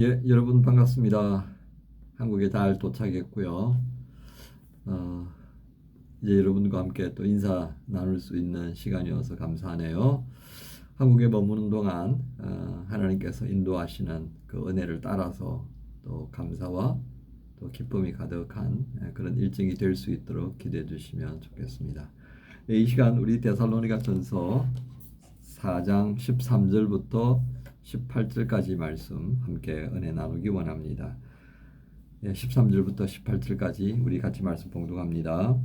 예, 여러분 반갑습니다. 한국에 잘 도착했고요. 어, 이제 여러분과 함께 또 인사 나눌 수 있는 시간이어서 감사하네요. 한국에 머무는 동안 하나님께서 인도하시는 그 은혜를 따라서 또 감사와 또 기쁨이 가득한 그런 일정이 될 수 있도록 기대해 주시면 좋겠습니다. 이 시간 우리 데살로니가전서 4장 13절부터 18절까지 말씀 함께 은혜 나누기 원합니다. 13절부터 18절까지 우리 같이 말씀 봉독합니다.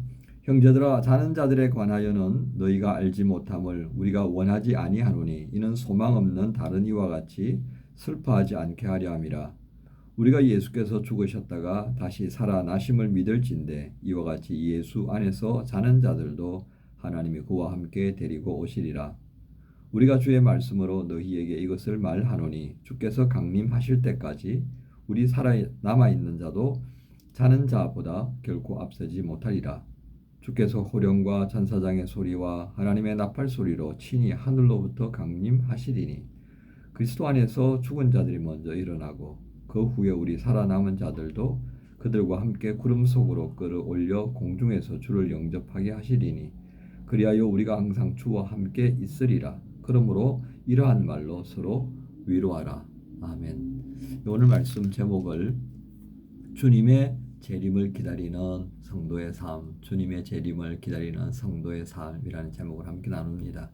형제들아, 자는 자들에 관하여는 너희가 알지 못함을 우리가 원하지 아니하노니 이는 소망 없는 다른 이와 같이 슬퍼하지 않게 하려 함이라. 우리가 예수께서 죽으셨다가 다시 살아나심을 믿을진대 이와 같이 예수 안에서 자는 자들도 하나님이 그와 함께 데리고 오시리라. 우리가 주의 말씀으로 너희에게 이것을 말하노니 주께서 강림하실 때까지 우리 남아 있는 자도 자는 자보다 결코 앞서지 못하리라. 주께서 호령과 천사장의 소리와 하나님의 나팔 소리로 친히 하늘로부터 강림하시리니 그리스도 안에서 죽은 자들이 먼저 일어나고 그 후에 우리 살아남은 자들도 그들과 함께 구름 속으로 끌어올려 공중에서 주를 영접하게 하시리니 그리하여 우리가 항상 주와 함께 있으리라. 그러므로 이러한 말로 서로 위로하라. 아멘. 오늘 말씀 제목을 주님의 재림을 기다리는 성도의 삶, 주님의 재림을 기다리는 성도의 삶이라는 제목을 함께 나눕니다.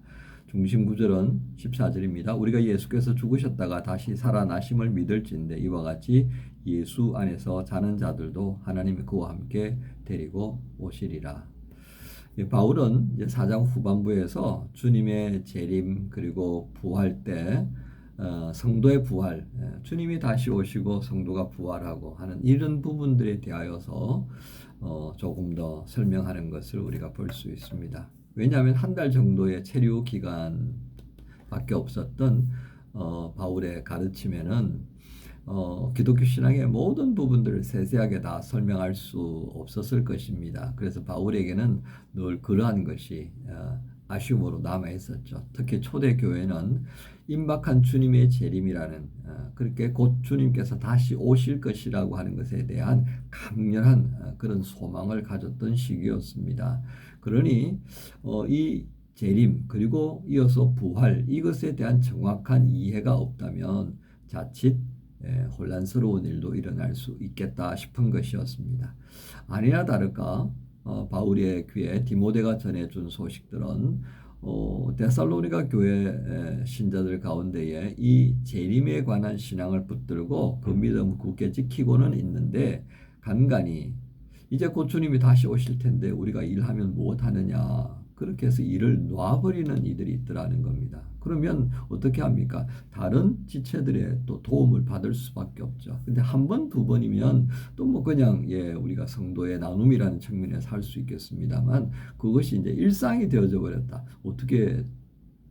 중심 구절은 14절입니다. 우리가 예수께서 죽으셨다가 다시 살아나심을 믿을진대 이와 같이 예수 안에서 자는 자들도 하나님이 그와 함께 데리고 오시리라. 바울은 이제 4장 후반부에서 주님의 재림 그리고 부활 때 성도의 부활, 주님이 다시 오시고 성도가 부활하고 하는 이런 부분들에 대하여서 조금 더 설명하는 것을 우리가 볼 수 있습니다. 왜냐하면 한 달 정도의 체류 기간밖에 없었던 바울의 가르침에는 기독교 신앙의 모든 부분들을 세세하게 다 설명할 수 없었을 것입니다. 그래서 바울에게는 늘 그러한 것이 아쉬움으로 남아 있었죠. 특히 초대 교회는 임박한 주님의 재림이라는 그렇게 곧 주님께서 다시 오실 것이라고 하는 것에 대한 강렬한 그런 소망을 가졌던 시기였습니다. 그러니 이 재림 그리고 이어서 부활 이것에 대한 정확한 이해가 없다면 자칫 혼란스러운 일도 일어날 수 있겠다 싶은 것이었습니다. 아니나 다를까 바울의 귀에 디모데가 전해준 소식들은 데살로니가 교회 신자들 가운데에 이 재림에 관한 신앙을 붙들고 그 믿음을 굳게 지키고는 있는데 간간히 이제 곧 주님이 다시 오실 텐데 우리가 일하면 무엇하느냐 그렇게 해서 일을 놔버리는 이들이 있더라는 겁니다. 그러면 어떻게 합니까? 다른 지체들의 또 도움을 받을 수밖에 없죠. 근데 한 번, 두 번이면 또 뭐 그냥 우리가 성도의 나눔이라는 측면에서 할 수 있겠습니다만 그것이 이제 일상이 되어져 버렸다. 어떻게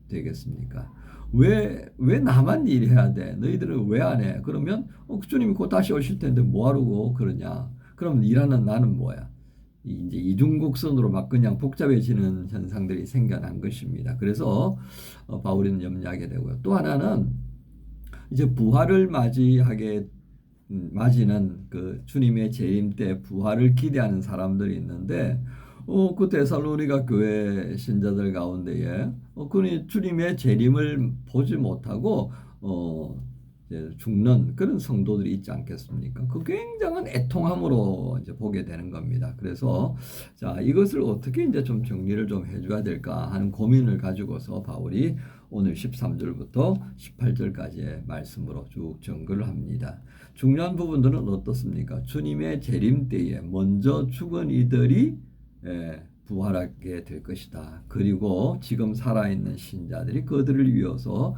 되겠습니까? 왜 나만 일해야 돼? 너희들은 왜 안 해? 그러면 주님이 곧 다시 오실 텐데 뭐하러 그러냐? 그럼 일하는 나는 뭐야? 이제 이중곡선으로 막 그냥 복잡해지는 현상들이 생겨난 것입니다. 그래서 바울은 염려하게 되고요. 또 하나는 이제 부활을 맞이는 그 주님의 재림 때 부활을 기대하는 사람들이 있는데 그 데살로니가 교회 신자들 가운데에 그는 주님의 재림을 보지 못하고 죽는 그런 성도들이 있지 않겠습니까? 그 굉장한 애통함으로 이제 보게 되는 겁니다. 그래서 자 이것을 어떻게 이제 좀 정리를 좀 해줘야 될까 하는 고민을 가지고서 바울이 오늘 13절부터 18절까지의 말씀으로 쭉 정글을 합니다. 중요한 부분들은 어떻습니까? 주님의 재림 때에 먼저 죽은 이들이 부활하게 될 것이다. 그리고 지금 살아있는 신자들이 그들을 위해서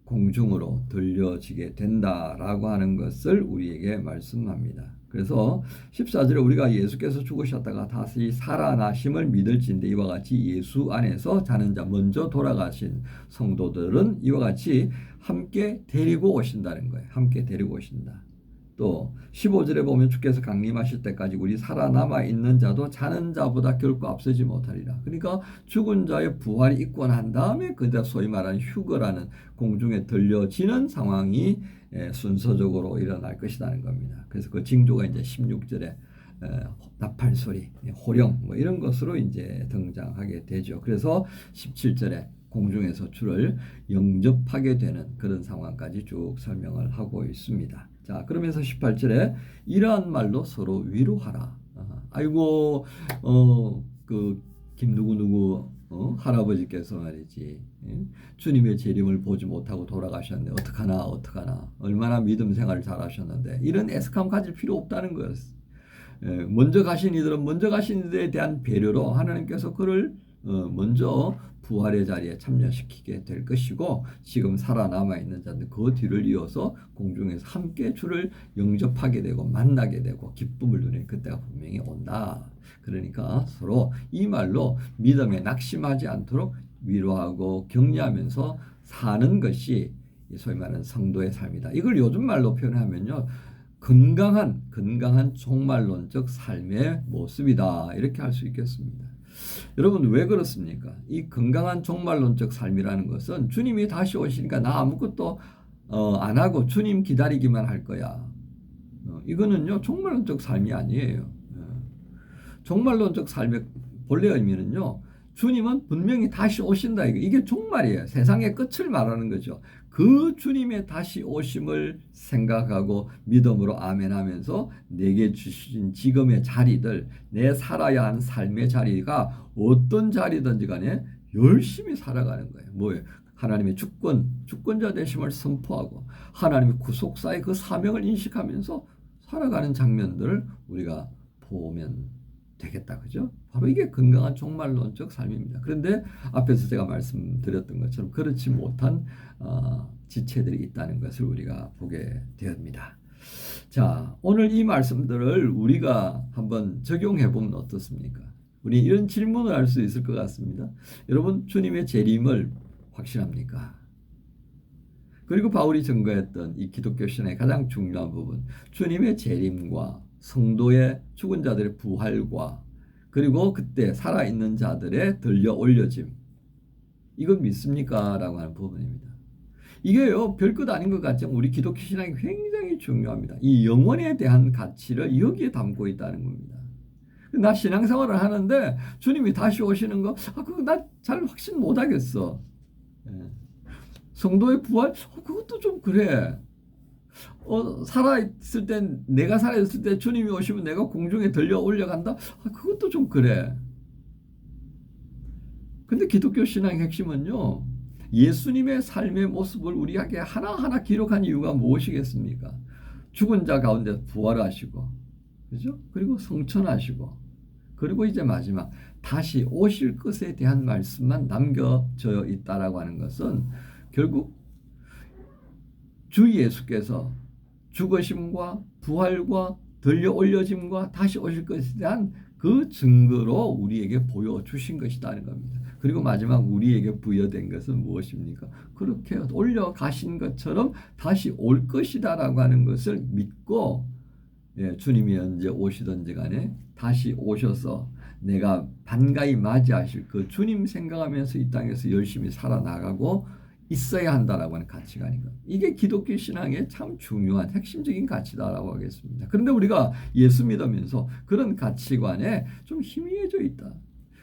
공중으로 들려지게 된다라고 하는 것을 우리에게 말씀합니다. 그래서 14절에 우리가 예수께서 죽으셨다가 다시 살아나심을 믿을진데 이와 같이 예수 안에서 자는 자 먼저 돌아가신 성도들은 이와 같이 함께 데리고 오신다는 거예요. 함께 데리고 오신다. 또 15절에 보면 주께서 강림하실 때까지 우리 살아남아 있는 자도 자는 자보다 결코 앞서지 못하리라. 그러니까 죽은 자의 부활이 있고 난 다음에 그다 소위 말하는 휴거라는 공중에 들려지는 상황이 순서적으로 일어날 것이라는 겁니다. 그래서 그 징조가 이제 16절에 나팔 소리, 호령 뭐 이런 것으로 이제 등장하게 되죠. 그래서 17절에 공중에서 주를 영접하게 되는 그런 상황까지 쭉 설명을 하고 있습니다. 자, 그러면서 18절에 이러한 말로 서로 위로하라. 아이고, 그 김누구누구 할아버지께서 말이지, 주님의 재림을 보지 못하고 돌아가셨는데 어떡하나 얼마나 믿음 생활을 잘하셨는데 이런 애석함 가질 필요 없다는 거였어. 먼저 가신 이들은 먼저 가신 이들에 대한 배려로 하나님께서 그를 먼저 부활의 자리에 참여시키게 될 것이고, 지금 살아남아 있는 자들 그 뒤를 이어서 공중에서 함께 주를 영접하게 되고 만나게 되고 기쁨을 누리는 그때가 분명히 온다. 그러니까 서로 이 말로 믿음에 낙심하지 않도록 위로하고 격려하면서 사는 것이 소위 말하는 성도의 삶이다. 이걸 요즘 말로 표현하면요, 건강한 종말론적 삶의 모습이다, 이렇게 할 수 있겠습니다. 여러분, 왜 그렇습니까? 이 건강한 종말론적 삶이라는 것은 주님이 다시 오시니까 나 아무것도 안 하고 주님 기다리기만 할 거야. 이거는요 종말론적 삶이 아니에요. 종말론적 삶의 본래 의미는요, 주님은 분명히 다시 오신다. 이게 종말이에요. 세상의 끝을 말하는 거죠. 그 주님의 다시 오심을 생각하고 믿음으로 아멘하면서 내게 주신 지금의 자리들, 내 살아야 하는 삶의 자리가 어떤 자리든지 간에 열심히 살아가는 거예요. 뭐예요? 하나님의 주권자 되심을 선포하고 하나님의 구속사의 그 사명을 인식하면서 살아가는 장면들을 우리가 보면 되겠다. 그죠? 바로 이게 건강한 종말론적 삶입니다. 그런데 앞에서 제가 말씀드렸던 것처럼 그렇지 못한 지체들이 있다는 것을 우리가 보게 됩니다. 자, 오늘 이 말씀들을 우리가 한번 적용해 보면 어떻습니까? 우리 이런 질문을 할 수 있을 것 같습니다. 여러분, 주님의 재림을 확신합니까? 그리고 바울이 증거했던 이 기독교 신앙의 가장 중요한 부분, 주님의 재림과 성도의 죽은 자들의 부활과 그리고 그때 살아있는 자들의 들려 올려짐, 이건 믿습니까? 라고 하는 부분입니다. 이게요 별것 아닌 것 같지만 우리 기독교 신앙이 굉장히 중요합니다. 이 영혼에 대한 가치를 여기에 담고 있다는 겁니다. 나 신앙생활을 하는데 주님이 다시 오시는 거 그거 나 잘 확신 못 하겠어. 성도의 부활 그것도 좀 그래. 살아있을 땐 내가 살아있을 때 주님이 오시면 내가 공중에 들려 올려간다. 그것도 좀 그래. 근데 기독교 신앙의 핵심은요, 예수님의 삶의 모습을 우리에게 하나하나 기록한 이유가 무엇이겠습니까? 죽은 자 가운데 부활하시고, 그죠? 그리고 성천하시고, 그리고 이제 마지막 다시 오실 것에 대한 말씀만 남겨져 있다라고 하는 것은 결국 주 예수께서 죽으심과 부활과 들려 올려짐과 다시 오실 것에 대한 그 증거로 우리에게 보여주신 것이라는 겁니다. 그리고 마지막 우리에게 부여된 것은 무엇입니까? 그렇게 올려가신 것처럼 다시 올 것이다라고 하는 것을 믿고, 주님이 언제 오시든지 간에 다시 오셔서 내가 반가이 맞이하실 그 주님 생각하면서 이 땅에서 열심히 살아나가고 있어야 한다라고 하는 가치관인 것. 이게 기독교 신앙의 참 중요한 핵심적인 가치다라고 하겠습니다. 그런데 우리가 예수 믿으면서 그런 가치관에 좀 희미해져 있다.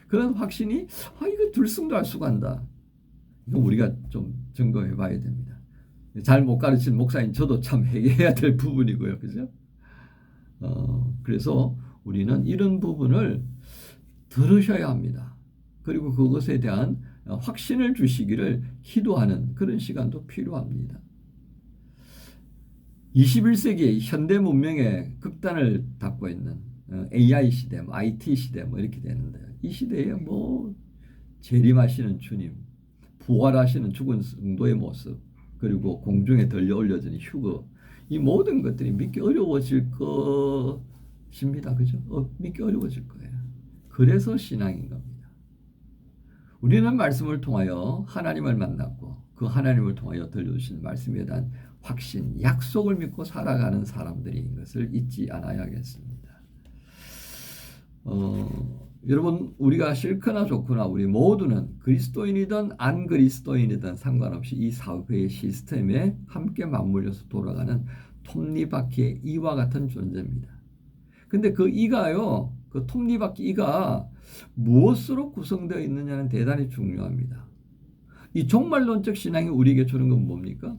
그런 확신이 이거 들쑥날쑥한다. 이거 우리가 좀 점검해 봐야 됩니다. 잘 못 가르친 목사인 저도 참 회개해야 될 부분이고요. 그죠? 그래서 우리는 이런 부분을 들으셔야 합니다. 그리고 그것에 대한 확신을 주시기를 기도하는 그런 시간도 필요합니다. 21세기 현대 문명의 극단을 닦고 있는 AI 시대, IT 시대 이렇게 되는데, 이 시대에 재림하시는 주님, 부활하시는 죽은 성도의 모습, 그리고 공중에 들려 올려지는 휴거, 이 모든 것들이 믿기 어려워질 것입니다. 그죠? 믿기 어려워질 거예요. 그래서 신앙인 겁니다. 우리는 말씀을 통하여 하나님을 만났고 그 하나님을 통하여 들려주신 말씀에 대한 확신, 약속을 믿고 살아가는 사람들인 것을 잊지 않아야겠습니다. 여러분, 우리가 싫거나 좋거나 우리 모두는 그리스도인이든 안 그리스도인이든 상관없이 이 사회의 시스템에 함께 맞물려서 돌아가는 톱니바퀴의 이와 같은 존재입니다. 근데 그 이가요, 그 톱니바퀴 이가 무엇으로 구성되어 있느냐는 대단히 중요합니다. 이 종말론적 신앙이 우리에게 주는 건 뭡니까?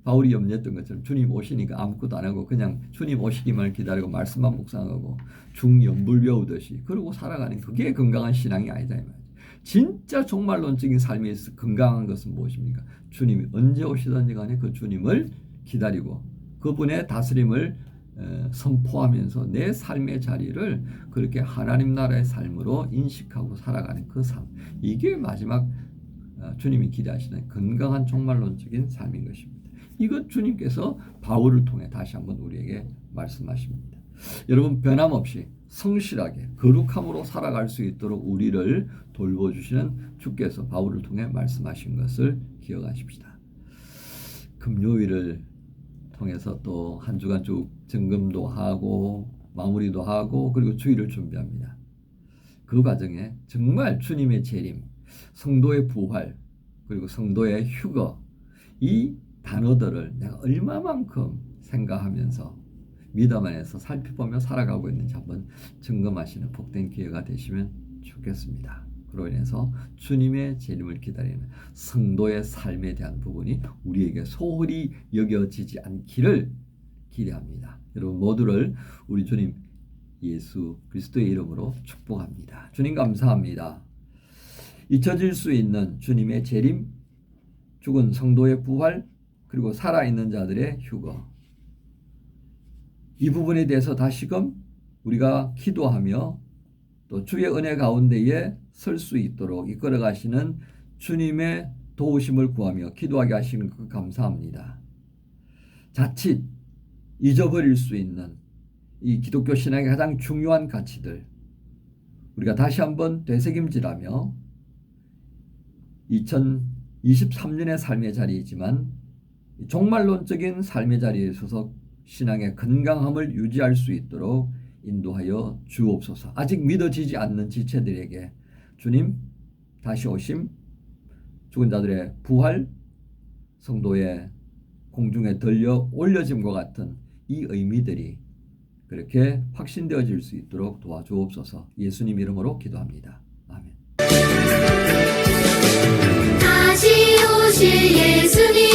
바울이 염려했던 것처럼 주님 오시니까 아무것도 안 하고 그냥 주님 오시기만 기다리고 말씀만 묵상하고 중연불 배우듯이 그러고 살아가는 그게 건강한 신앙이 아니다 이 말이죠. 진짜 종말론적인 삶에서 건강한 것은 무엇입니까? 주님이 언제 오시든지 간에 그 주님을 기다리고 그분의 다스림을 선포하면서 내 삶의 자리를 그렇게 하나님 나라의 삶으로 인식하고 살아가는 그 삶. 이게 마지막 주님이 기대하시는 건강한 종말론적인 삶인 것입니다. 이것 주님께서 바울을 통해 다시 한번 우리에게 말씀하십니다. 여러분, 변함없이 성실하게 거룩함으로 살아갈 수 있도록 우리를 돌보주시는 주께서 바울을 통해 말씀하신 것을 기억하십시다. 금요일을 통해서 또 한 주간 쭉 점검도 하고 마무리도 하고 그리고 주일을 준비합니다. 그 과정에 정말 주님의 재림, 성도의 부활, 그리고 성도의 휴거, 이 단어들을 내가 얼마만큼 생각하면서 믿음 안에서 살펴보며 살아가고 있는지 한번 점검하시는 복된 기회가 되시면 좋겠습니다. 그로 인해서 주님의 재림을 기다리는 성도의 삶에 대한 부분이 우리에게 소홀히 여겨지지 않기를 기대합니다. 여러분 모두를 우리 주님 예수 그리스도의 이름으로 축복합니다. 주님 감사합니다. 잊혀질 수 있는 주님의 재림, 죽은 성도의 부활, 그리고 살아있는 자들의 휴거, 이 부분에 대해서 다시금 우리가 기도하며 또 주의 은혜 가운데에 설 수 있도록 이끌어 가시는 주님의 도우심을 구하며 기도하게 하시는 것 감사합니다. 자칫 잊어버릴 수 있는 이 기독교 신앙의 가장 중요한 가치들 우리가 다시 한번 되새김질하며 2023년의 삶의 자리이지만 종말론적인 삶의 자리에 서서 신앙의 건강함을 유지할 수 있도록 인도하여 주옵소서. 아직 믿어지지 않는 지체들에게 주님 다시 오심, 죽은 자들의 부활, 성도의 공중에 들려 올려짐과 같은 이 의미들이 그렇게 확신되어질 수 있도록 도와주옵소서. 예수님 이름으로 기도합니다. 아멘. 다시 오실 예수님